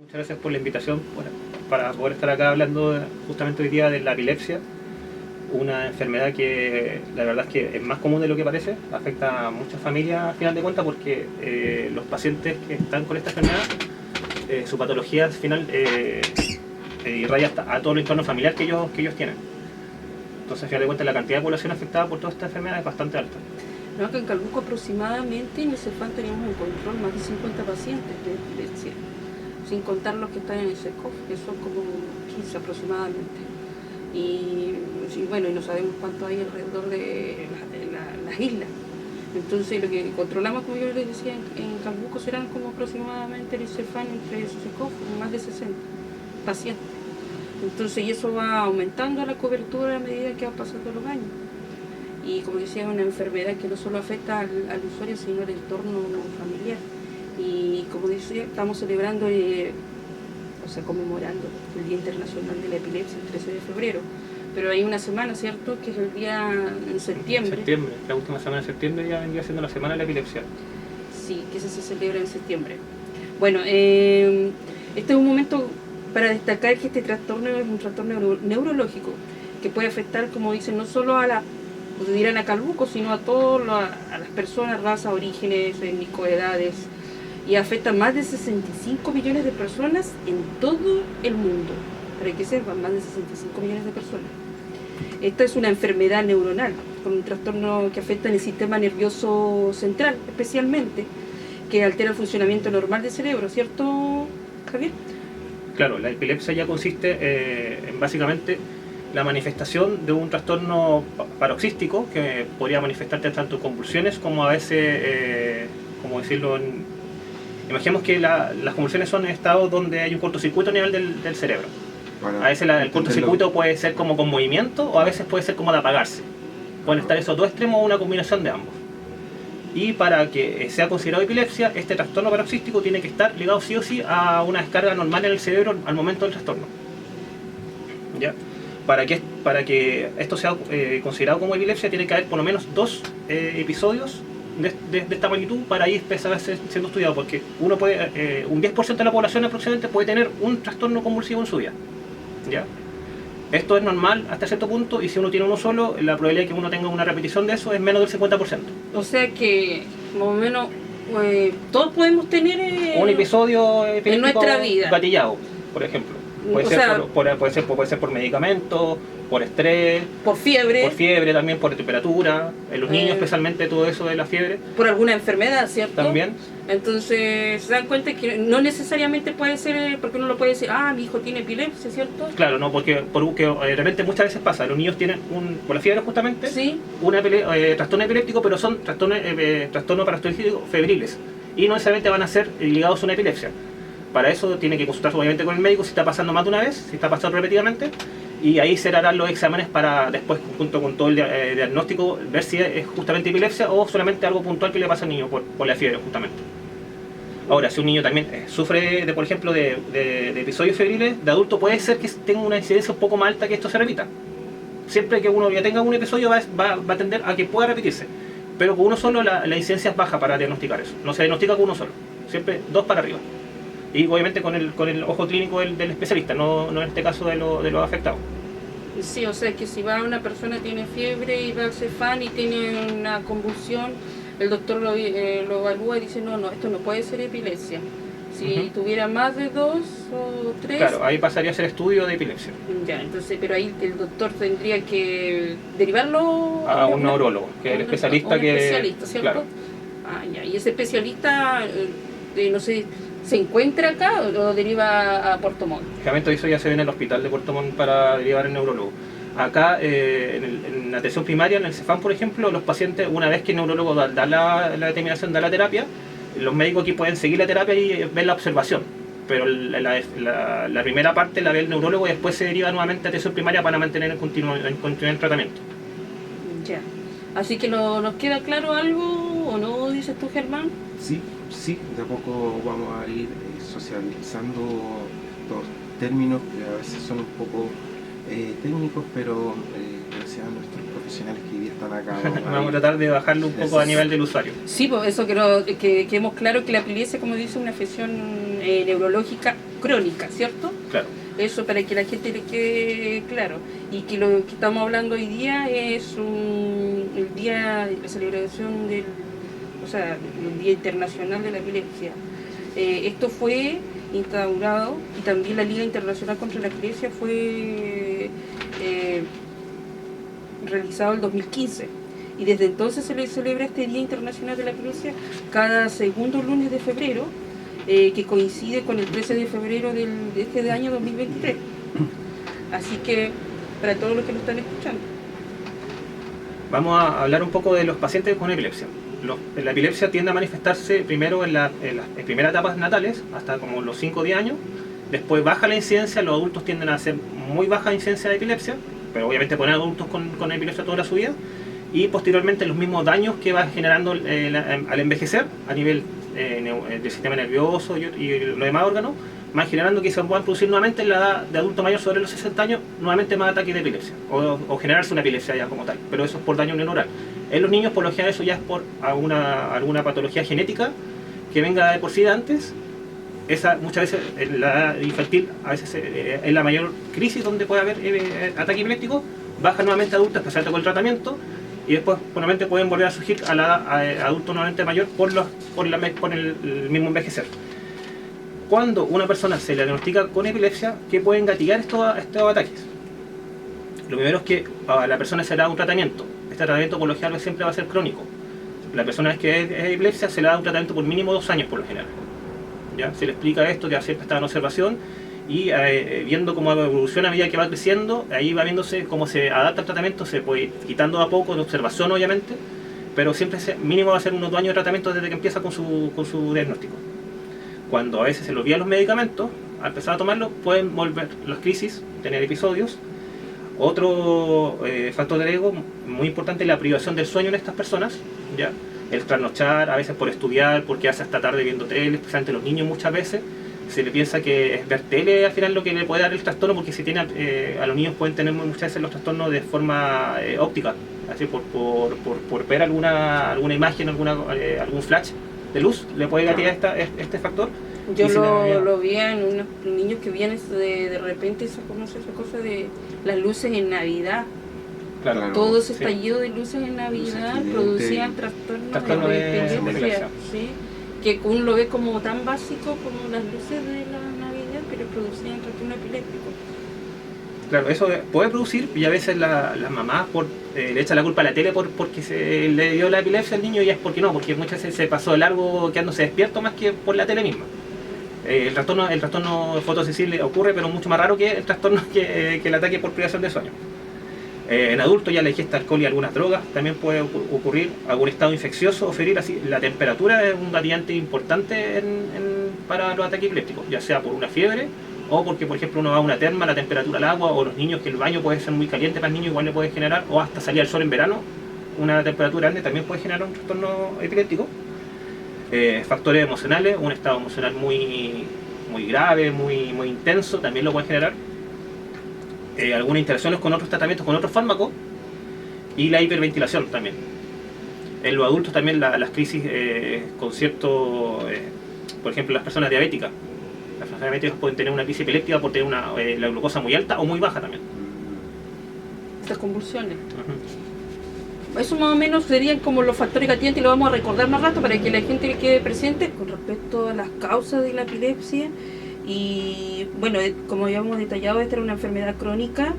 Muchas gracias por la invitación para poder estar acá hablando justamente hoy día de la epilepsia, una enfermedad que la verdad es que es más común de lo que parece, afecta a muchas familias al final de cuentas porque los pacientes que están con esta enfermedad, su patología al final irradia hasta a todo el entorno familiar que ellos tienen. Entonces al final de cuentas la cantidad de población afectada por toda esta enfermedad es bastante alta. No, que en Calbuco aproximadamente en el CEFAM teníamos en control más de 50 pacientes de epilepsia, sin contar los que están en el SECOF, que son como 15 aproximadamente. Y bueno, y no sabemos cuánto hay alrededor de las islas. Entonces lo que controlamos, como yo les decía, en Calbuco serán como aproximadamente en el CEFAM entre esos SECOF, más de 60 pacientes. Entonces, y eso va aumentando la cobertura a medida que van pasando los años. Y como decía, es una enfermedad que no solo afecta al usuario, sino al entorno familiar. Y como decía, estamos celebrando, conmemorando el Día Internacional de la Epilepsia, el 13 de febrero. Pero hay una semana, ¿cierto?, que es el día en septiembre. La última semana de septiembre ya vendría siendo la Semana de la Epilepsia. Sí, que se celebra en septiembre. Bueno, este es un momento para destacar que este trastorno es un trastorno neurológico que puede afectar, como dicen, no solo a Calbuco, sino a todas las personas, razas, orígenes, étnico-edades, y afecta a más de 65 millones de personas en todo el mundo. Para que sepan, más de 65 millones de personas. Esta es una enfermedad neuronal, con un trastorno que afecta en el sistema nervioso central, especialmente, que altera el funcionamiento normal del cerebro, ¿cierto, Javier? Claro, la epilepsia ya consiste en básicamente la manifestación de un trastorno paroxístico que podría manifestarse tanto en convulsiones como a veces, imaginemos que las convulsiones son estados donde hay un cortocircuito a nivel del cerebro. Bueno, a veces el cortocircuito puede ser como con movimiento o a veces puede ser como de apagarse. Pueden estar esos dos extremos o una combinación de ambos. Y para que sea considerado epilepsia, este trastorno paroxístico tiene que estar ligado sí o sí a una descarga normal en el cerebro al momento del trastorno. ¿Ya? Para que esto sea considerado como epilepsia, tiene que haber por lo menos 2 episodios de esta magnitud para ahí empezar a ser siendo estudiado, porque un 10% de la población aproximadamente puede tener un trastorno convulsivo en su vida. ¿Ya? Esto es normal hasta cierto punto, y si uno tiene uno solo, la probabilidad de que uno tenga una repetición de eso es menos del 50%. O sea que, más o menos, todos podemos tener un episodio en nuestra vida gatillado, por ejemplo. Puede ser por medicamentos, por estrés, por fiebre también, por temperatura, en los niños especialmente todo eso de la fiebre. Por alguna enfermedad, ¿cierto? También. Entonces se dan cuenta que no necesariamente puede ser, porque uno lo puede decir, mi hijo tiene epilepsia, ¿cierto? Claro, no, porque de repente muchas veces pasa, los niños tienen por la fiebre justamente, ¿sí?, trastorno epiléptico, pero son trastornos paroxísticos febriles, y no necesariamente van a ser ligados a una epilepsia. Para eso tiene que consultarse obviamente con el médico si está pasando más de una vez, si está pasando repetidamente, y ahí se harán los exámenes para después, junto con todo el diagnóstico, ver si es justamente epilepsia o solamente algo puntual que le pasa al niño por la fiebre justamente. Ahora, si un niño también sufre, por ejemplo, de episodios febriles, de adulto puede ser que tenga una incidencia un poco más alta que esto se repita. Siempre que uno ya tenga un episodio va a tender a que pueda repetirse, pero con uno solo la incidencia es baja para diagnosticar eso. No se diagnostica con uno solo, siempre 2 para arriba. Y obviamente con el ojo clínico del especialista, no en este caso de los afectados. Sí, o sea que si una persona tiene fiebre y va al CEFAM y tiene una convulsión, el doctor lo evalúa y dice, no, esto no puede ser epilepsia. Si tuviera más de 2 o 3... Claro, ahí pasaría a ser estudio de epilepsia. Ya, entonces, pero ahí el doctor tendría que derivarlo a un neurólogo, que es el especialista especialista, ¿cierto? Claro. Ya, y ese especialista, no sé, ¿se encuentra acá o lo deriva a Puerto Montt? Realmente eso ya se ve en el hospital de Puerto Montt para derivar el neurólogo. Acá, en la atención primaria, en el CEFAM, por ejemplo, los pacientes, una vez que el neurólogo da la determinación, da la terapia, los médicos aquí pueden seguir la terapia y ver la observación. Pero la primera parte la ve el neurólogo y después se deriva nuevamente a atención primaria para mantener en continuo el tratamiento. Ya. Así que ¿nos queda claro algo o no, dices tú, Germán? Sí, de a poco vamos a ir socializando los términos que a veces son un poco técnicos, pero gracias a nuestros profesionales que hoy día están acá. Vamos a tratar de bajarlo un poco a nivel del usuario. Sí, pues eso que quedemos claro que la epilepsia, como dice, es una afección neurológica crónica, ¿cierto? Claro. Eso para que la gente le quede claro. Y que lo que estamos hablando hoy día es el día de la celebración del, o sea, el Día Internacional de la Epilepsia. Esto fue instaurado y también la Liga Internacional contra la Epilepsia fue realizado en 2015. Y desde entonces se le celebra este Día Internacional de la Epilepsia cada segundo lunes de febrero, que coincide con el 13 de febrero de este año 2023. Así que, para todos los que nos están escuchando. Vamos a hablar un poco de los pacientes con epilepsia. La epilepsia tiende a manifestarse primero en las primeras etapas natales, hasta como los 5 o 10 años. Después baja la incidencia, los adultos tienden a hacer muy baja incidencia de epilepsia, pero obviamente ponen adultos con epilepsia toda su vida. Y posteriormente los mismos daños que va generando al envejecer a nivel del sistema nervioso y los demás órganos, van generando que se puedan producir nuevamente en la edad de adulto mayor sobre los 60 años, nuevamente más ataques de epilepsia, o generarse una epilepsia ya como tal, pero eso es por daño neuronal. En los niños por lo general eso ya es por alguna patología genética que venga de por sí de antes. Esa muchas veces en la edad infantil a veces es la mayor crisis donde puede haber ataque epiléptico, baja nuevamente adultos, especialmente con el tratamiento, y después nuevamente pueden volver a surgir a la adulto nuevamente mayor por el mismo envejecer. Cuando una persona se le diagnostica con epilepsia, ¿qué pueden gatillar estos ataques? Lo primero es que a la persona se le da un tratamiento. Este tratamiento por lo general siempre va a ser crónico. La persona que es epilepsia se le da un tratamiento por mínimo 2 años por lo general. ¿Ya? Se le explica esto, que siempre está en observación, y viendo cómo evoluciona a medida que va creciendo, ahí va viéndose cómo se adapta el tratamiento, se puede ir quitando a poco de observación obviamente, pero siempre mínimo va a ser unos 2 años de tratamiento desde que empieza con su diagnóstico. Cuando a veces se le olvidan los medicamentos, al empezar a tomarlos pueden volver las crisis, tener episodios. Otro factor de riesgo muy importante es la privación del sueño en estas personas, ¿ya? El trasnochar, a veces por estudiar, por quedarse hasta tarde viendo tele, especialmente los niños muchas veces. Se le piensa que es ver tele al final lo que le puede dar el trastorno, porque si tiene, a los niños pueden tener muchas veces los trastornos de forma óptica, así por ver alguna imagen, algún flash de luz, le puede gatillar este factor. Yo lo vi en unos niños que vienen de repente, esa cosa de las luces en Navidad. Claro, todo ese estallido de luces en Navidad producían trastornos de epilepsia. ¿Sí? Que uno lo ve como tan básico como las luces de la Navidad, pero producían trastorno epiléptico. Claro, eso puede producir, y a veces las mamás le echan la culpa a la tele porque se le dio la epilepsia al niño, y es porque no, porque muchas veces se pasó de largo quedándose despierto más que por la tele misma. El trastorno fotosensible ocurre, pero mucho más raro que el trastorno que el ataque por privación de sueño. En adultos ya la ingesta de alcohol y algunas drogas también puede ocurrir algún estado infeccioso o febril. Así, la temperatura es un gatillante importante para los ataques epilépticos, ya sea por una fiebre o porque, por ejemplo, uno va a una terma, la temperatura del agua, o los niños, que el baño puede ser muy caliente para el niño, igual le puede generar, o hasta salir al sol en verano, una temperatura grande también puede generar un trastorno epiléptico. Factores emocionales, un estado emocional muy grave, muy intenso, también lo puede generar. Algunas interacciones con otros tratamientos, con otros fármacos, y la hiperventilación también. En los adultos también las crisis con cierto, por ejemplo, las personas diabéticas. Las personas diabéticas pueden tener una crisis epiléptica por tener la glucosa muy alta o muy baja también. Estas convulsiones. Eso más o menos serían como los factores gatillantes, y lo vamos a recordar más rato para que la gente le quede presente con respecto a las causas de la epilepsia. Y bueno, como ya hemos detallado, esta era una enfermedad crónica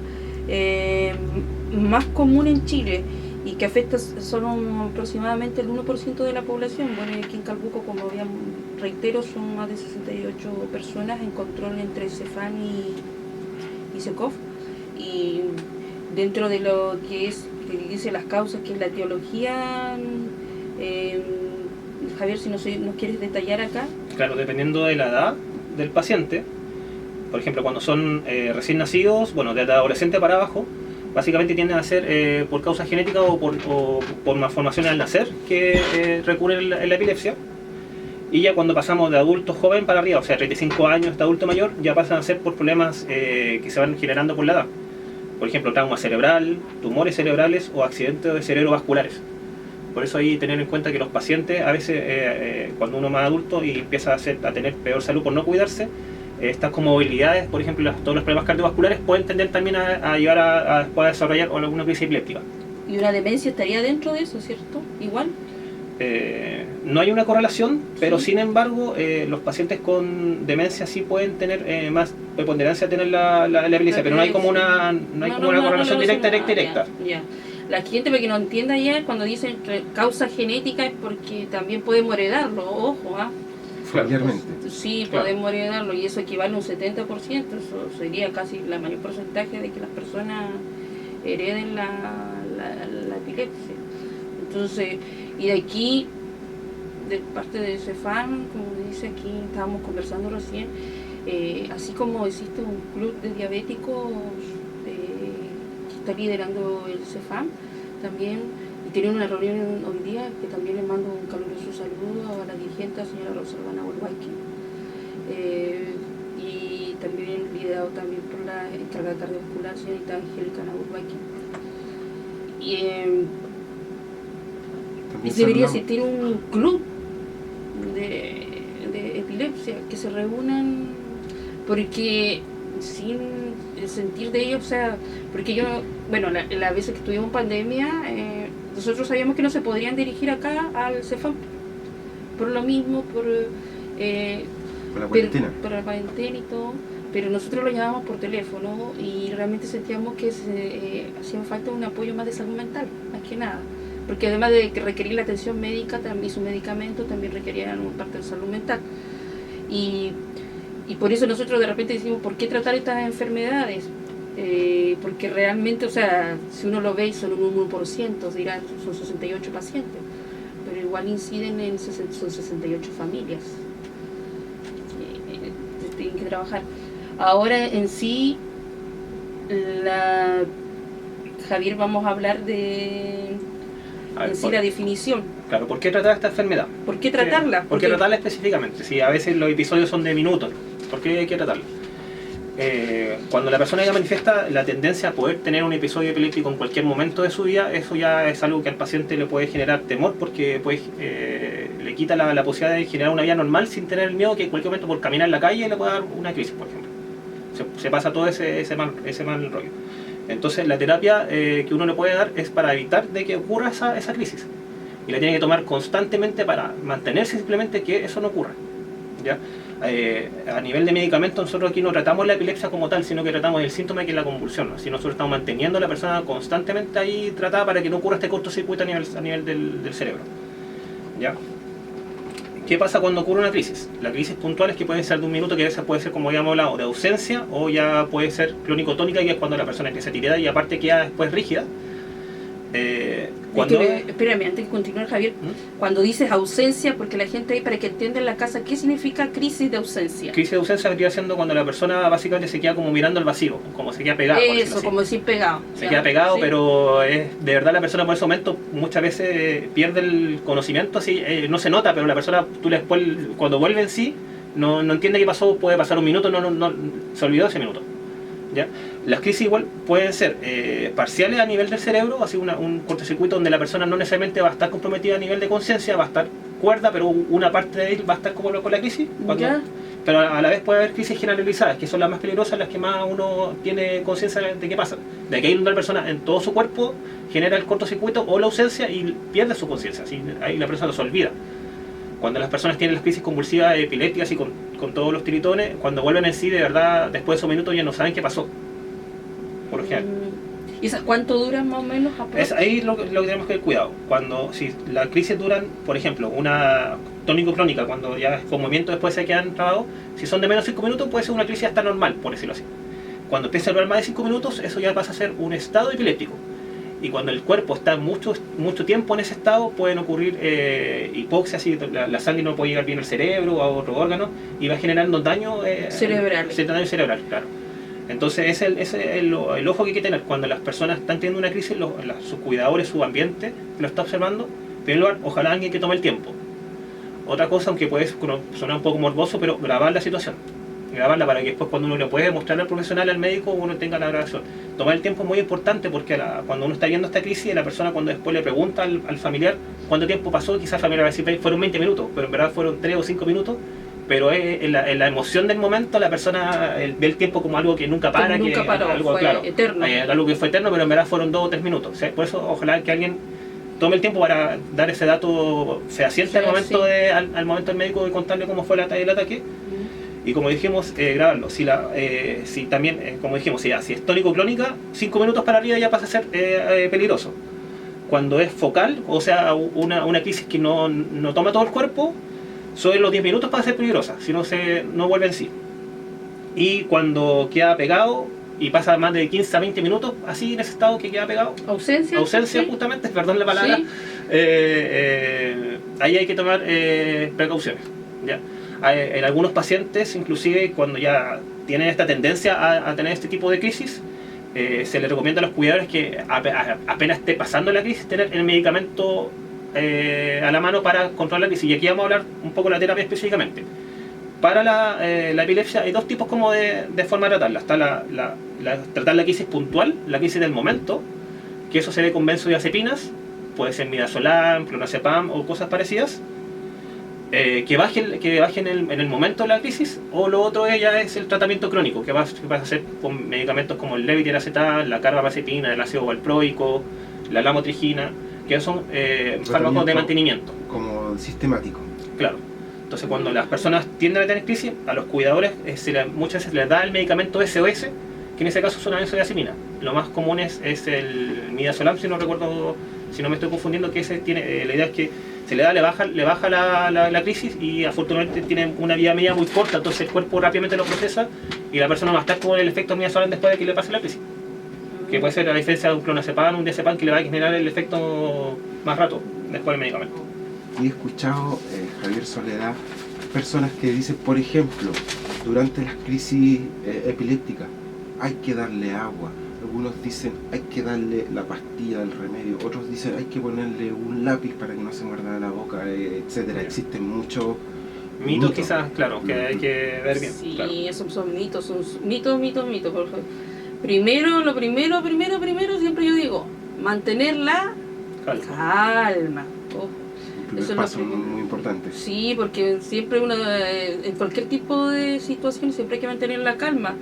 más común en Chile y que afecta solo aproximadamente el 1% de la población. Bueno, aquí en Calbuco, como ya reitero, son más de 68 personas en control entre CEFAM y SECOF. Y dentro de lo que dice las causas, que es la etiología, Javier, si nos quieres detallar acá. Claro, dependiendo de la edad del paciente, por ejemplo, cuando son recién nacidos, bueno, de adolescente para abajo, básicamente tienden a ser por causa genética o por malformaciones al nacer que recurren en la epilepsia. Y ya cuando pasamos de adulto joven para arriba, o sea, 35 años hasta adulto mayor, ya pasan a ser por problemas que se van generando por la edad. Por ejemplo, trauma cerebral, tumores cerebrales o accidentes cerebrovasculares. Por eso hay que tener en cuenta que los pacientes, a veces, cuando uno es más adulto y empieza a tener peor salud por no cuidarse, estas comorbilidades, por ejemplo, todos los problemas cardiovasculares pueden tender también a llevar después a desarrollar alguna crisis epiléptica. ¿Y una demencia estaría dentro de eso, cierto? Igual. No hay una correlación, pero sin embargo los pacientes con demencia sí pueden tener más preponderancia a tener la epilepsia, pero no hay como una correlación directa. Ya. La gente que no entienda ya cuando dicen causa genética es porque también podemos heredarlo, ojo, familiarmente. Sí, podemos heredarlo y eso equivale a un 70%, eso sería casi la mayor porcentaje de que las personas hereden la epilepsia. Entonces, y de aquí, de parte de CEFAM, como dice aquí, estábamos conversando recién, así como existe un club de diabéticos que está liderando el CEFAM, también, y tiene una reunión hoy día, que también le mando un caluroso saludo a la dirigente, la señora Rosalba Nahuelhuayqui, y también liderado también por la encargada cardiovascular, señorita Angélica Nahuelhuayqui. Y debería existir un club de epilepsia que se reúnan, porque sin el sentir de ellos, o sea, porque yo, bueno, las veces que estuvimos en pandemia, nosotros sabíamos que no se podrían dirigir acá al CEFAM, por lo mismo, por la cuarentena. Por la cuarentena y todo, pero nosotros lo llamábamos por teléfono y realmente sentíamos que hacía falta un apoyo más de salud mental, más que nada. Porque además de que requerir la atención médica y sus medicamentos, también requerían una parte de salud mental. Y por eso nosotros de repente decimos, ¿por qué tratar estas enfermedades? Porque realmente, o sea, si uno lo ve, son un 1%, dirán, son 68 pacientes, pero igual inciden son 68 familias. Tienen que trabajar. Ahora en sí, Javier, vamos a hablar de... la definición. Claro, ¿por qué tratar esta enfermedad? ¿Por qué tratarla? ¿Por qué tratarla específicamente? Si a veces los episodios son de minutos, ¿por qué hay que tratarla? Cuando la persona ya manifiesta la tendencia a poder tener un episodio epiléptico en cualquier momento de su vida, eso ya es algo que al paciente le puede generar temor, porque le quita la posibilidad de generar una vida normal sin tener el miedo que en cualquier momento por caminar en la calle le pueda dar una crisis, por ejemplo. Se pasa todo ese mal rollo. Entonces la terapia que uno le puede dar es para evitar de que ocurra esa crisis, y la tiene que tomar constantemente para mantenerse simplemente que eso no ocurra, ¿ya? A nivel de medicamento nosotros aquí no tratamos la epilepsia como tal, sino que tratamos el síntoma que es la convulsión, así nosotros estamos manteniendo a la persona constantemente ahí tratada para que no ocurra este cortocircuito a nivel del cerebro, ¿ya? ¿Qué pasa cuando ocurre una crisis? Las crisis puntuales que pueden ser de un minuto, que a veces puede ser, como ya hemos hablado, de ausencia, o ya puede ser clónico-tónica, que es cuando la persona empieza a tirar y aparte queda después rígida. Espérame, antes de continuar, Javier, cuando dices ausencia, porque la gente ahí, para que entienda en la casa, ¿qué significa crisis de ausencia? Crisis de ausencia vendría siendo cuando la persona básicamente se queda como mirando al vacío, como se queda pegada. Eso, como decir pegado. Se queda pegado, ¿sí? Pero de verdad la persona por ese momento muchas veces pierde el conocimiento, así, no se nota, pero la persona, tú después, cuando vuelve en sí, no entiende qué pasó, puede pasar un minuto, no se olvidó ese minuto, ¿ya? Las crisis igual pueden ser parciales a nivel del cerebro, así un cortocircuito donde la persona no necesariamente va a estar comprometida a nivel de conciencia, va a estar cuerda, pero una parte de él va a estar como con la crisis. Pero a la vez puede haber crisis generalizadas, que son las más peligrosas, las que más uno tiene conciencia de qué pasa. De que hay una persona en todo su cuerpo genera el cortocircuito o la ausencia y pierde su conciencia, ahí la persona se olvida. Cuando las personas tienen las crisis convulsivas epilépticas y con todos los tiritones, cuando vuelven en sí, de verdad, después de esos minutos ya no saben qué pasó. Por lo general. ¿Y esas cuánto duran más o menos? Es ahí lo que tenemos que tener cuidado. Si las crisis duran, por ejemplo, una tónico-clónica, cuando ya con movimiento después se quedan trabados, si son de menos de 5 minutos puede ser una crisis hasta normal, por decirlo así. Cuando empieza a durar más de 5 minutos, eso ya pasa a ser un estado epiléptico. Y cuando el cuerpo está mucho tiempo en ese estado, pueden ocurrir hipoxia, así la sangre no puede llegar bien al cerebro o a otro órgano, y va generando daño cerebral. Daño cerebral, claro. Entonces ese es el ojo que hay que tener cuando las personas están teniendo una crisis, sus cuidadores, su ambiente lo está observando. En primer lugar, ojalá alguien que tome el tiempo. Otra cosa, aunque puede sonar un poco morboso, pero grabar la situación, grabarla para que después cuando uno le puede mostrar al profesional, al médico, uno tenga la grabación. Tomar el tiempo es muy importante, porque cuando uno está viendo esta crisis, la persona cuando después le pregunta al familiar cuánto tiempo pasó, quizás el familiar va a decir fueron 20 minutos, pero en verdad fueron 3 o 5 minutos, pero en la emoción del momento la persona ve el tiempo como algo que nunca para, Como nunca paró, algo fue claro, eterno. algo que fue eterno, pero en verdad fueron 2 o 3 minutos. O sea, por eso ojalá que alguien tome el tiempo para dar ese dato fehaciente al momento al momento del médico de contarle cómo fue el ataque. Y como dijimos, grabarlo. Si también, como dijimos, si es tónico-clónica, 5 minutos para arriba ya pasa a ser peligroso. Cuando es focal, o sea, una crisis que no toma todo el cuerpo, sobre los 10 minutos pasa a ser peligrosa, si no no vuelve en sí. Y cuando queda pegado y pasa más de 15 a 20 minutos así en ese estado que queda pegado, Ausencia sí. Justamente, perdón la palabra, Sí. Ahí hay que tomar precauciones, ¿ya? En algunos pacientes, inclusive cuando ya tienen esta tendencia a tener este tipo de crisis, se les recomienda a los cuidadores que apenas esté pasando la crisis, tener el medicamento a la mano para controlar la crisis. Y aquí vamos a hablar un poco de la terapia específicamente. Para la epilepsia hay 2 tipos como de forma de tratarla. Está tratar la crisis puntual, la crisis del momento, que eso se ve con benzodiazepinas, puede ser midazolam, clonazepam o cosas parecidas, que bajen en el momento de la crisis. O lo otro ya es el tratamiento crónico, que vas a hacer con medicamentos como el levetiracetam, la carbamazepina, el ácido valproico, la lamotrigina, que son fármacos de mantenimiento. Como sistemático. Claro. Entonces cuando las personas tienden a tener crisis, a los cuidadores muchas veces les da el medicamento SOS, que en ese caso es una benzodiazepina. Lo más común es el midazolam, si no recuerdo, si no me estoy confundiendo, que ese tiene, la idea es que se le da, le baja la crisis, y afortunadamente tiene una vida media muy corta, entonces el cuerpo rápidamente lo procesa y la persona va a estar con el efecto midazolam después de que le pase la crisis. Que puede ser a diferencia de un clonazepam, un diazepam, que le va a generar el efecto más rato después del medicamento. Y he escuchado, Javier Soledad, personas que dicen, por ejemplo, durante las crisis epilépticas, hay que darle agua. Algunos dicen, hay que darle la pastilla del remedio. Otros dicen, hay que ponerle un lápiz para que no se muerda la boca, etcétera. Existen muchos mitos, quizás, claro, que hay que ver bien. Sí, claro. esos son mitos. Lo primero, siempre yo digo, mantener la calma. Ojo. Un primer paso muy importante. Sí, porque siempre en cualquier tipo de situación siempre hay que mantener la calma.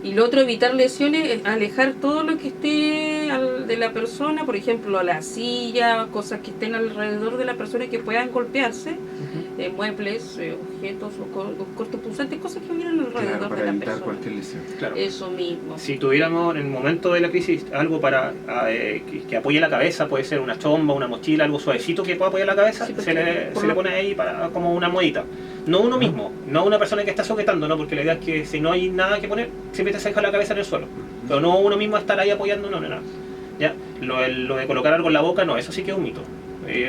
Y lo otro, evitar lesiones, alejar todo lo que esté de la persona, por ejemplo, la silla, cosas que estén alrededor de la persona que puedan golpearse, muebles, objetos o cortopunzantes, cosas que vienen alrededor para de la evitar persona. cualquier lesión. Claro. Eso mismo. Si tuviéramos en el momento de la crisis algo para que apoye la cabeza, puede ser una chomba, una mochila, algo suavecito que pueda apoyar la cabeza, Sí, se le pone ahí como una almohadita. No uno mismo, no una persona que está sujetando, ¿no? Porque la idea es que si no hay nada que poner, siempre te deja la cabeza en el suelo. Pero no uno mismo estar ahí apoyando, no. ¿Ya? Lo de colocar algo en la boca, no, eso sí que es un mito.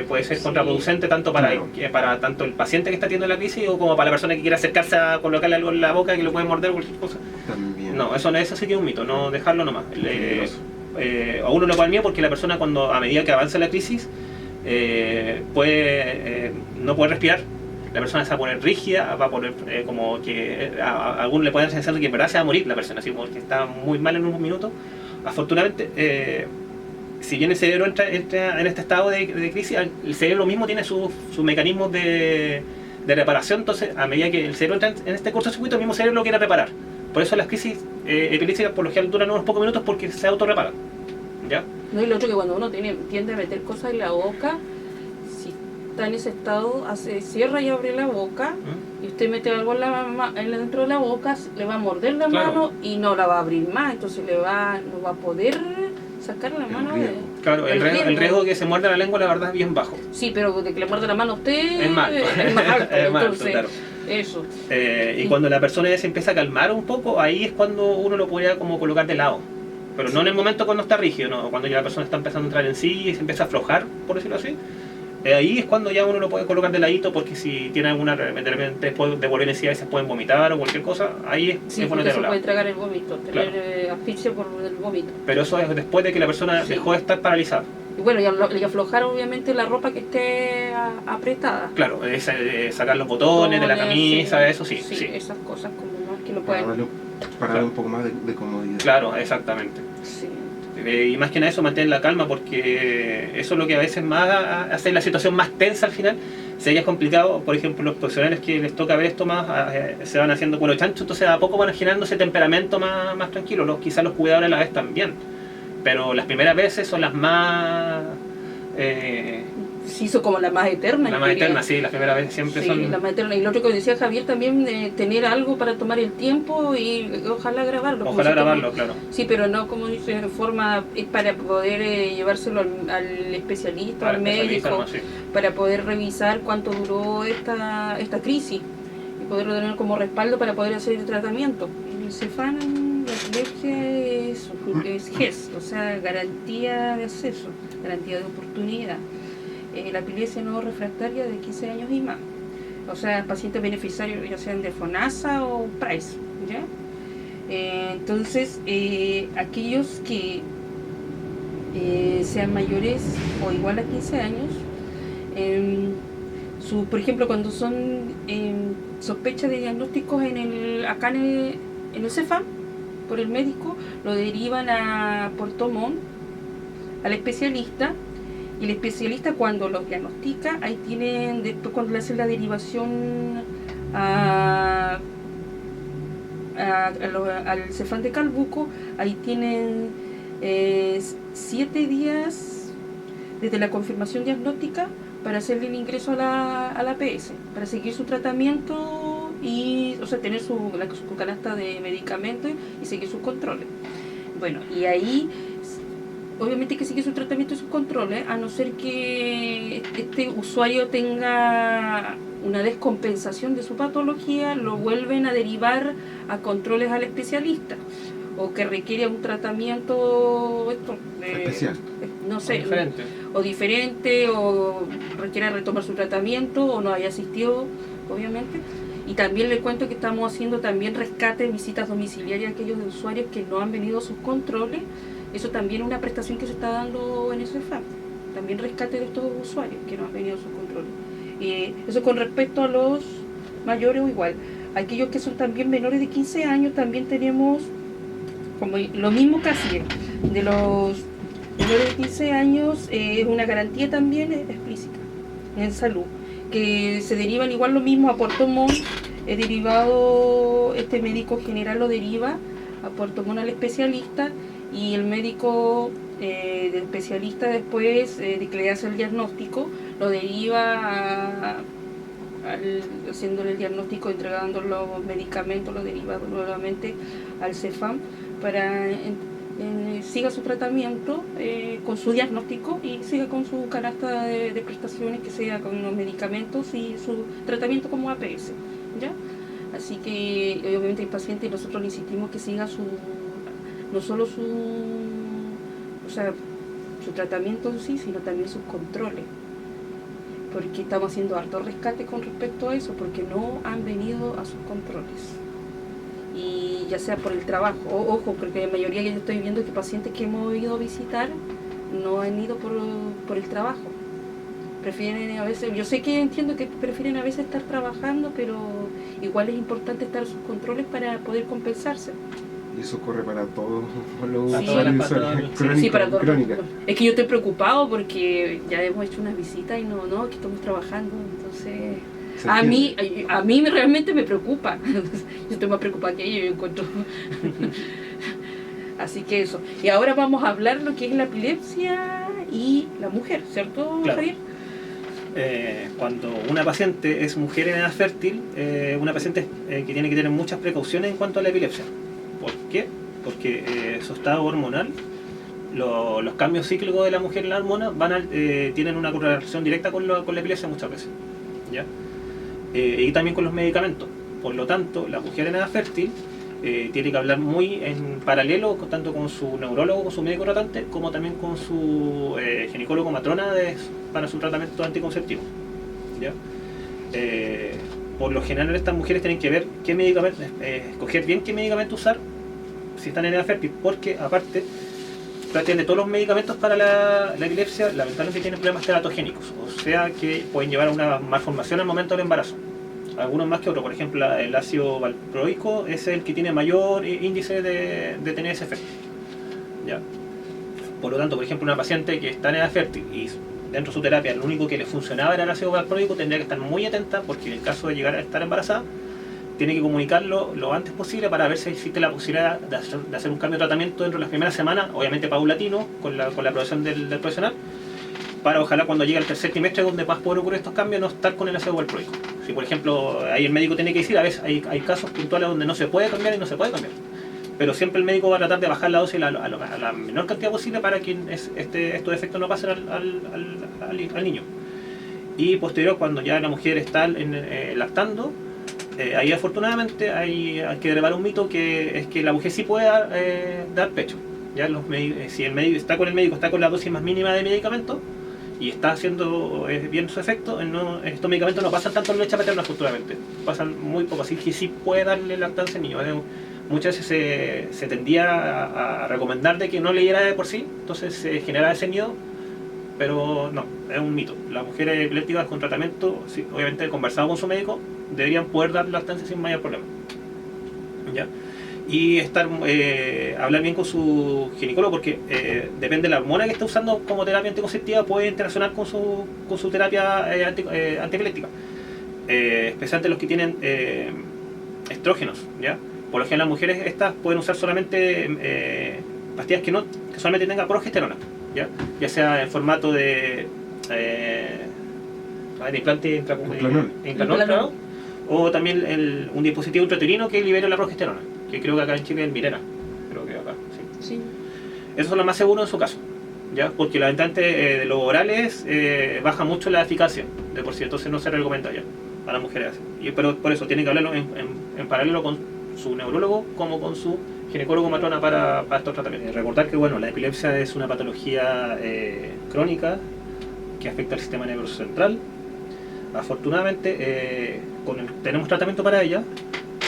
Puede ser contraproducente tanto para tanto el paciente que está teniendo la crisis o como para la persona que quiere acercarse a colocarle algo en la boca que lo puede morder o cualquier cosa. También. No, eso sí que es un mito, no dejarlo nomás. A uno le da miedo porque la persona a medida que avanza la crisis no puede respirar. La persona se va a poner rígida, va a poner como que a algunos le pueden dar la sensación de que en verdad se va a morir la persona, así como que está muy mal en unos minutos. Afortunadamente, si bien el cerebro entra en este estado de crisis, el cerebro mismo tiene sus mecanismos de reparación. Entonces, a medida que el cerebro entra en este cortocircuito, el mismo cerebro lo quiere reparar. Por eso las crisis epilépticas por lo general duran unos pocos minutos, porque se autorreparan. ¿Ya? No, y lo otro, que cuando uno tiende a meter cosas en la boca, si está en ese estado, cierra y abre la boca, y usted mete algo dentro de la boca, le va a morder la mano y no la va a abrir más, entonces no va a poder sacar la mano. Claro, el riesgo de que se muerda la lengua, la verdad, es bien bajo. Sí, pero de que le muerda la mano a usted es más alto. Es más alto, es más alto, entonces, claro. Eso. Y cuando la persona se empieza a calmar un poco, ahí es cuando uno lo podría como colocar de lado. Pero no en el momento cuando está rígido, no, cuando ya la persona está empezando a entrar en sí y se empieza a aflojar, por decirlo así. Ahí es cuando ya uno lo puede colocar de ladito, porque si tiene alguna, de repente después de volver en sí a veces pueden vomitar o cualquier cosa, ahí es bueno tenerlo. Puede tragar el vómito, tener asfixia por el vómito. Pero eso es después de que la persona dejó de estar paralizada. Y bueno, y aflojar obviamente la ropa que esté apretada. Claro, sacar los botones de la camisa, eso sí. Esas cosas como más que lo pueden... Para darle un poco más de comodidad. Claro, exactamente. Sí. Y más que nada eso, mantener la calma, porque eso es lo que a veces más hace la situación más tensa al final, Si ya es complicado, por ejemplo, los profesionales que les toca ver esto más, se van haciendo cuero chancho, entonces a poco van generando ese temperamento más tranquilo. Quizás los cuidadores a la vez también, pero las primeras veces son las más... Se hizo como la más eterna. La más eterna, sí, las primeras veces siempre sí, son... la más eterna. Y lo otro que decía Javier también, tener algo para tomar el tiempo y ojalá grabarlo. Ojalá grabarlo, claro. Sí, pero no, como dice, en forma, es para poder llevárselo al especialista, al médico, sí. para poder revisar cuánto duró esta crisis y poderlo tener como respaldo para poder hacer el tratamiento. El Cefam, la epilepsia es GES, o sea, garantía de acceso, garantía de oportunidad. La epilepsia no refractaria de 15 años y más. O sea, pacientes beneficiarios, ya sean de FONASA o PRICE, ¿ya? Entonces, aquellos que sean mayores o igual a 15 años, por ejemplo, cuando son sospechas de diagnósticos acá en el Cefam, por el médico, lo derivan a Puerto Montt, al especialista. Y el especialista, cuando los diagnostica, ahí tienen, después cuando le hacen la derivación al Cefam de Calbuco, ahí tienen 7 días desde la confirmación diagnóstica para hacerle el ingreso a la APS, para seguir su tratamiento y, o sea, tener su canasta de medicamentos y seguir sus controles. Bueno, y ahí obviamente que sigue su tratamiento y sus controles, a no ser que este usuario tenga una descompensación de su patología, lo vuelven a derivar a controles al especialista, o que requiere un tratamiento especial, no sé, diferente, o requiera retomar su tratamiento, o no haya asistido, obviamente. Y también le cuento que estamos haciendo también rescate, visitas domiciliarias a aquellos usuarios que no han venido a sus controles. Eso también es una prestación que se está dando en el Cefam. También rescate de estos usuarios que no han venido a sus controles. Eso con respecto a los mayores o igual. Aquellos que son también menores de 15 años, también tenemos como lo mismo casi de los menores de 15 años, es una garantía también explícita en salud, que se derivan igual lo mismo a Puerto Montt, este médico general lo deriva a Puerto Montt al especialista, y el médico del especialista después de que le hace el diagnóstico, lo deriva haciéndole el diagnóstico, entregando los medicamentos, lo deriva nuevamente al Cefam para siga su tratamiento con su diagnóstico y siga con su canasta de prestaciones, que sea con los medicamentos y su tratamiento como APS, ¿ya? Así que obviamente el paciente, nosotros le insistimos que siga no solo su tratamiento en sí, sino también sus controles, porque estamos haciendo harto rescate con respecto a eso, porque no han venido a sus controles, y ya sea por el trabajo, ojo, porque la mayoría que yo estoy viendo que pacientes que hemos ido a visitar no han ido por el trabajo, prefieren a veces, yo sé que entiendo que prefieren a veces estar trabajando, pero igual es importante estar en sus controles para poder compensarse. Y eso corre para todos los usuarios crónicos. Sí, para todos. Es que yo estoy preocupado porque ya hemos hecho unas visitas y no, que estamos trabajando, entonces a mí realmente me preocupa. Yo estoy más preocupada que ellos, yo encuentro. Así que eso. Y ahora vamos a hablar lo que es la epilepsia y la mujer, ¿cierto, claro. Javier? Cuando una paciente es mujer en edad fértil, una paciente que tiene que tener muchas precauciones en cuanto a la epilepsia. ¿Por qué? Porque su estado hormonal, los cambios cíclicos de la mujer en la hormona tienen una correlación directa con la epilepsia muchas veces, ¿ya? Y también con los medicamentos. Por lo tanto, la mujer en edad fértil tiene que hablar muy en paralelo, tanto con su neurólogo, con su médico tratante, como también con su ginecólogo matrona para su tratamiento anticonceptivo, ¿ya? Por lo general estas mujeres tienen que ver qué medicamento, escoger bien qué medicamento usar si están en edad fértil, porque aparte prácticamente todos los medicamentos para la epilepsia lamentablemente tienen problemas teratogénicos, o sea que pueden llevar a una malformación al momento del embarazo, algunos más que otros. Por ejemplo, el ácido valproico es el que tiene mayor índice de tener ese efecto, ¿ya? Por lo tanto, por ejemplo, una paciente que está en edad fértil y dentro de su terapia lo único que le funcionaba era el ácido valproico, tendría que estar muy atenta porque en el caso de llegar a estar embarazada, tiene que comunicarlo lo antes posible para ver si existe la posibilidad de hacer un cambio de tratamiento dentro de las primeras semanas, obviamente paulatino, con la aprobación del profesional, para ojalá cuando llegue al tercer trimestre donde más pueden ocurrir estos cambios, no estar con el ácido valproico. Si por ejemplo ahí el médico tiene que decir, a veces hay casos puntuales donde no se puede cambiar y no se puede cambiar, pero siempre el médico va a tratar de bajar la dosis a la menor cantidad posible para que estos efectos no pasen al niño. Y posterior, cuando ya la mujer está lactando, ahí afortunadamente hay que derribar un mito, que es que la mujer sí puede dar pecho. Ya si el médico está con la dosis más mínima de medicamento y está haciendo bien su efecto, estos medicamentos no pasan tanto en leche materna afortunadamente, pasan muy poco, así que sí puede darle lactancia al niño. Muchas veces se tendía a recomendar de que no le diera de por sí, entonces se generaba ese miedo, pero no, es un mito. Las mujeres epilépticas con tratamiento, sí, obviamente conversado con su médico, deberían poder dar lactancia sin mayor problema. ¿Ya? Y hablar bien con su ginecólogo, porque depende de la hormona que esté usando como terapia anticonceptiva, puede interaccionar con su terapia antiepiléptica, especialmente los que tienen estrógenos, ¿ya? Por lo general las mujeres estas pueden usar solamente pastillas que solamente tengan progesterona, ya sea en formato de implante implanol, claro, o también un dispositivo intrauterino que libere la progesterona, que creo que acá en Chile es el Mirena, creo que acá, sí. Esos son los más seguros en su caso, ¿ya? Porque la ventante de los orales baja mucho la eficacia de por sí, entonces no se recomienda ya a las mujeres así. Pero por eso tiene que hablarlo en paralelo con su neurólogo como con su ginecólogo matrona para estos tratamientos. Recordar que bueno, la epilepsia es una patología crónica que afecta al sistema nervioso central. Afortunadamente tenemos tratamiento para ella.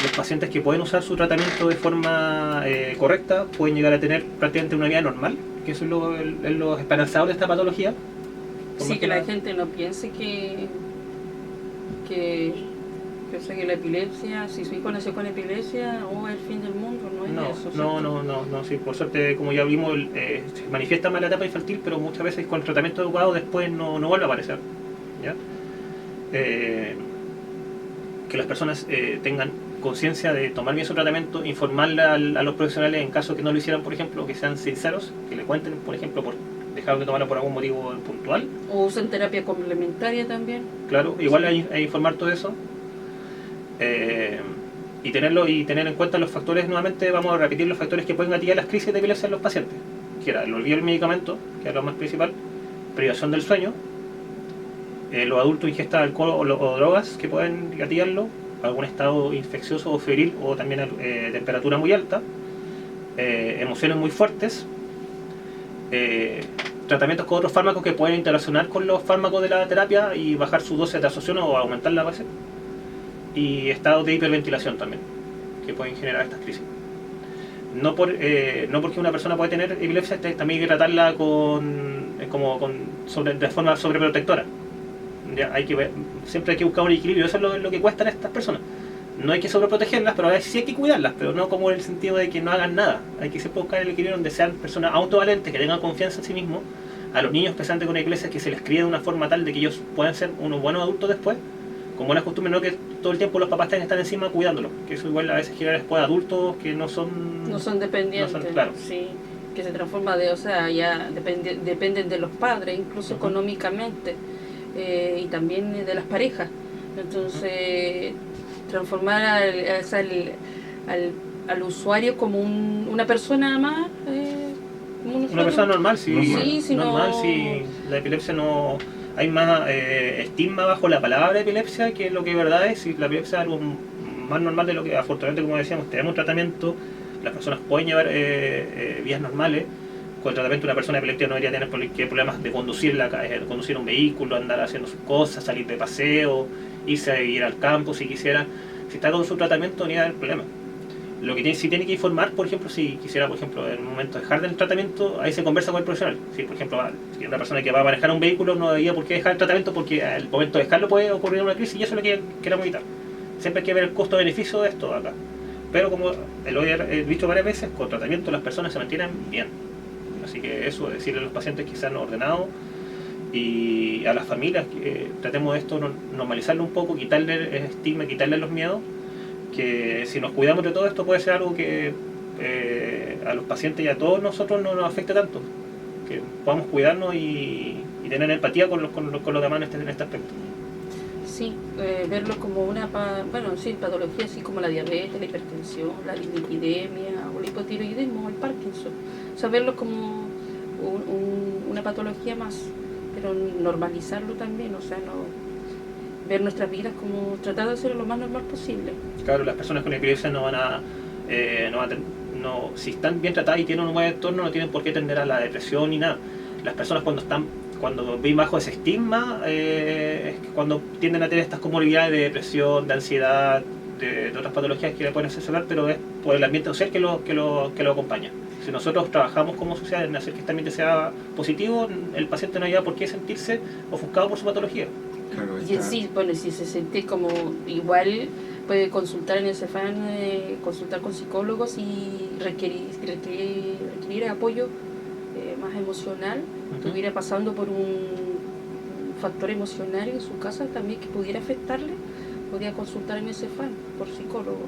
Los pacientes que pueden usar su tratamiento de forma correcta pueden llegar a tener prácticamente una vida normal, que eso es lo esperanzador de esta patología. Sí, que la gente no piense que la epilepsia, si su hijo nació con epilepsia, es el fin del mundo, no es eso. No, sí, por suerte, como ya vimos, se manifiesta más en la etapa infantil, pero muchas veces con el tratamiento adecuado después no vuelve a aparecer, ¿ya? Que las personas tengan conciencia de tomar bien su tratamiento, informarle a los profesionales en caso que no lo hicieran, por ejemplo, que sean sinceros, que le cuenten, por ejemplo, por dejaron de tomarlo por algún motivo puntual. O usen terapia complementaria también. Claro, igual hay informar todo eso. Y tener en cuenta los factores, nuevamente vamos a repetir los factores que pueden gatillar las crisis de epilepsia en los pacientes, que era el olvido del medicamento, que es lo más principal, privación del sueño, los adultos ingesta de alcohol o drogas que pueden gatillarlo, algún estado infeccioso o febril o también temperatura muy alta, emociones muy fuertes, tratamientos con otros fármacos que pueden interaccionar con los fármacos de la terapia y bajar su dosis de absorción o aumentar la base, y estados de hiperventilación también que pueden generar estas crisis. No porque una persona puede tener epilepsia, también hay que tratarla de forma sobreprotectora. Ya, siempre hay que buscar un equilibrio, eso es lo que cuestan estas personas. No hay que sobreprotegerlas, pero a veces sí hay que cuidarlas, pero no como en el sentido de que no hagan nada. Hay que siempre buscar el equilibrio donde sean personas autovalentes, que tengan confianza en sí mismos. A los niños especialmente con epilepsia, que se les críe de una forma tal de que ellos puedan ser unos buenos adultos después, con buenas costumbres, no que todo el tiempo los papás tengan que estar encima cuidándolos, que eso igual a veces genera después adultos que no son dependientes, claro. Sí, que se transforma ya dependen de los padres, incluso económicamente, y también de las parejas. Entonces, transformar al usuario como una persona más, una persona normal, si la epilepsia no... Hay más estigma bajo la palabra epilepsia que lo que de verdad es. Si la epilepsia es algo más normal de lo que, afortunadamente, como decíamos, tenemos un tratamiento, las personas pueden llevar vías normales. Con el tratamiento una persona epiléptica no debería tener problemas de conducir un vehículo, andar haciendo sus cosas, salir de paseo, irse a ir al campo si quisiera. Si está con su tratamiento no debería haber problema. Lo que sí tiene que informar, por ejemplo, si quisiera, por ejemplo, en un momento dejar del tratamiento, ahí se conversa con el profesional. Si, por ejemplo, si una persona que va a manejar un vehículo no debería por qué dejar el tratamiento, porque al momento de dejarlo puede ocurrir una crisis y eso es lo que queremos evitar. Siempre hay que ver el costo-beneficio de esto acá. Pero como lo he dicho varias veces, con tratamiento las personas se mantienen bien. Así que eso, decirle a los pacientes que sean ordenados Y a las familias, que tratemos de esto, normalizarlo un poco, quitarle el estigma, quitarle los miedos, que si nos cuidamos de todo esto puede ser algo que a los pacientes y a todos nosotros no nos afecte tanto, que podamos cuidarnos y tener empatía con los demás en este aspecto. Sí, verlo como una patología así como la diabetes, la hipertensión, la dislipidemia o el hipotiroidismo o el Parkinson. O sea, verlo como una patología más, pero normalizarlo también, o sea, no ver nuestras vidas como tratar de hacerlo lo más normal posible. Claro, las personas con epilepsia si están bien tratadas y tienen un buen entorno, no tienen por qué tender a la depresión ni nada. Las personas cuando ven bajo ese estigma, es cuando tienden a tener estas comorbilidades de depresión, de ansiedad, de otras patologías que le pueden asesorar, pero es por el ambiente social que lo acompaña. Si nosotros trabajamos como sociedad en hacer que este ambiente sea positivo, el paciente no haya por qué sentirse ofuscado por su patología. Claro, Y sí, bueno, si se siente como igual, puede consultar en el CEFAM, consultar con psicólogos y requerir apoyo más emocional, estuviera pasando por un factor emocional en su casa también que pudiera afectarle, podría consultar en el CEFAM por psicólogo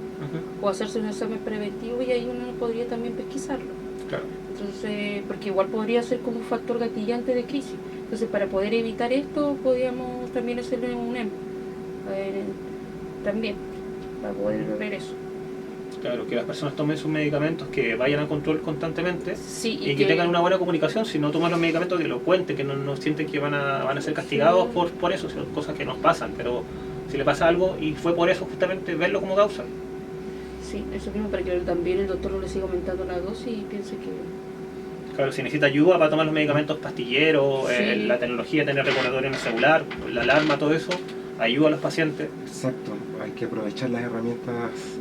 o hacerse un examen preventivo y ahí uno podría también pesquisarlo. Claro. Entonces, porque igual podría ser como un factor gatillante de crisis. Entonces, para poder evitar esto, podríamos también hacerle un EM también, para poder ver eso. Claro, que las personas tomen sus medicamentos, que vayan a control constantemente, Sí, y que tengan una buena comunicación. Si no toman los medicamentos, que lo cuenten, que no sienten que van a ser castigados por eso, son cosas que nos pasan, pero si le pasa algo y fue por eso justamente, verlo como causa. Sí, eso mismo, para que también el doctor no le siga aumentando la dosis y piense que... Claro, si necesita ayuda para tomar los medicamentos pastilleros, Sí. La tecnología, tener recordatorio en el celular, la alarma, todo eso, ayuda a los pacientes. Exacto, hay que aprovechar las herramientas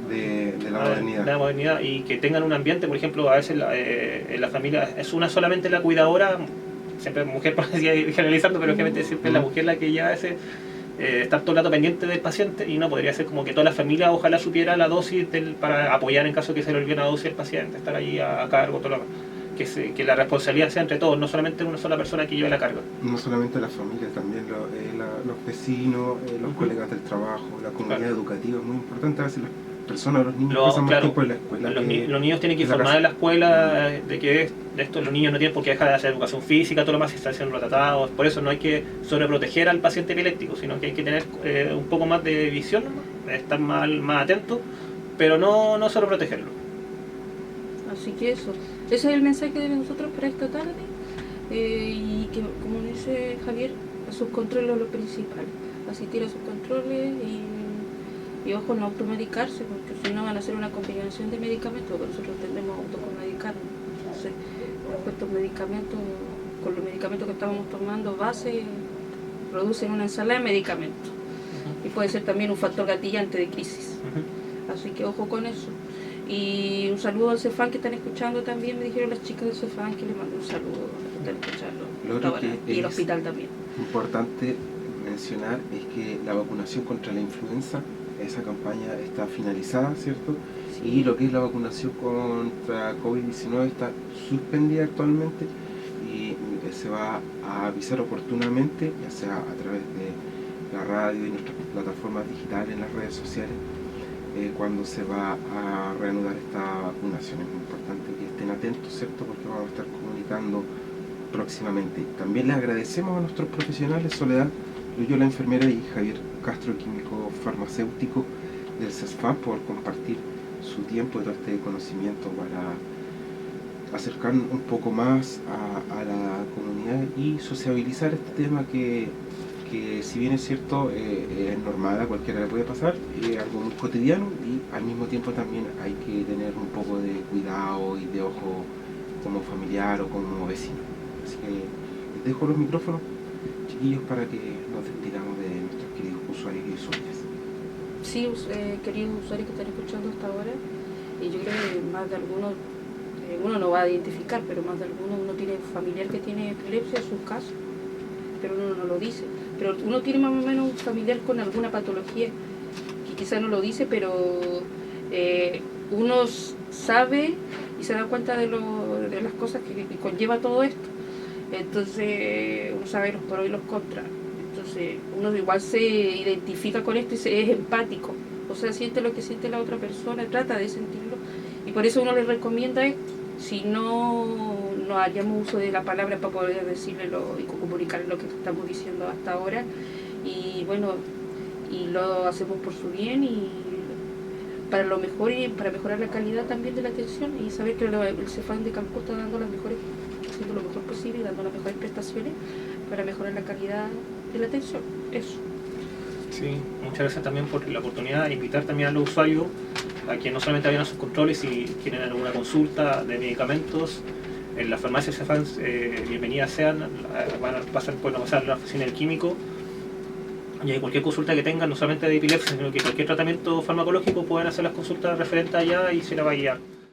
de la modernidad. La modernidad, y que tengan un ambiente, por ejemplo, a veces en la familia es una solamente la cuidadora, siempre mujer, por así generalizando, pero obviamente siempre es la mujer la que lleva ese... estar todo el rato pendiente del paciente, y no podría ser como que toda la familia ojalá supiera la dosis para apoyar en caso que se le olvide la dosis del paciente, estar ahí a cargo, todo lo que la responsabilidad sea entre todos, no solamente una sola persona que lleve la carga. No solamente la familia, también los vecinos, los colegas del trabajo, la comunidad educativa es muy importante. A veces las personas, los niños pasan más tiempo en la escuela. Los niños tienen que informar en la escuela de que de esto los niños no tienen por qué dejar de hacer educación física, todo lo más si están siendo tratados. Por eso no hay que sobreproteger al paciente epiléptico, sino que hay que tener un poco más de visión, estar más atento, pero no sobreprotegerlo. Así que eso, ese es el mensaje de nosotros para esta tarde, y que, como dice Javier, a sus controles es lo principal, asistir a sus controles y ojo, no automedicarse, porque si no van a hacer una combinación de medicamentos, porque nosotros tendemos a automedicarnos. Entonces, estos medicamentos, con los medicamentos que estábamos tomando base, producen una ensalada de medicamentos, y puede ser también un factor gatillante de crisis. Así que ojo con eso. Y un saludo al CEFAM que están escuchando también, me dijeron las chicas del CEFAM que les mando un saludo a los que están escuchando. Lo otro que Y el es hospital también. importante mencionar es que la vacunación contra la influenza, esa campaña está finalizada, ¿cierto? Sí. Y lo que es la vacunación contra COVID-19 está suspendida actualmente y se va a avisar oportunamente, ya sea a través de la radio y nuestras plataformas digitales en las redes sociales, cuando se va a reanudar esta vacunación. Es muy importante que estén atentos, ¿cierto? Porque vamos a estar comunicando próximamente. También les agradecemos a nuestros profesionales, Soledad Loyola, enfermera, y Javier Castro, químico farmacéutico del CESFAM, por compartir su tiempo y todo este conocimiento para acercarnos un poco más a la comunidad y sociabilizar este tema que si bien es cierto, es normal, a cualquiera le puede pasar, es algo muy cotidiano, y al mismo tiempo también hay que tener un poco de cuidado y de ojo como familiar o como vecino. Así que les dejo los micrófonos, chiquillos, para que nos despidamos de nuestros queridos usuarios y usuarias. Sí, queridos usuarios que están escuchando hasta ahora, y yo creo que más de algunos, uno no va a identificar, pero más de algunos, uno tiene un familiar que tiene epilepsia en su casa, pero uno no lo dice. Pero uno tiene más o menos un familiar con alguna patología, que quizás no lo dice, pero uno sabe y se da cuenta de las cosas que conlleva todo esto. Entonces uno sabe los pros y los contras. Entonces uno igual se identifica con esto y es empático. O sea, siente lo que siente la otra persona, trata de sentirlo. Y por eso uno le recomienda, si no hayamos uso de la palabra para poder decirle y comunicar lo que estamos diciendo hasta ahora. Y bueno, y lo hacemos por su bien y para lo mejor y para mejorar la calidad también de la atención y saber que el Cefam de Calco está dando haciendo lo mejor posible y dando las mejores prestaciones para mejorar la calidad de la atención. Eso. Sí, muchas gracias también por la oportunidad de invitar también a los usuarios a que no solamente vayan a sus controles si tienen alguna consulta de medicamentos. En la farmacia Cefam, bienvenidas sean, van a pasar a la oficina del químico y hay cualquier consulta que tengan, no solamente de epilepsia, sino que cualquier tratamiento farmacológico puedan hacer las consultas referentes allá y se la va a guiar.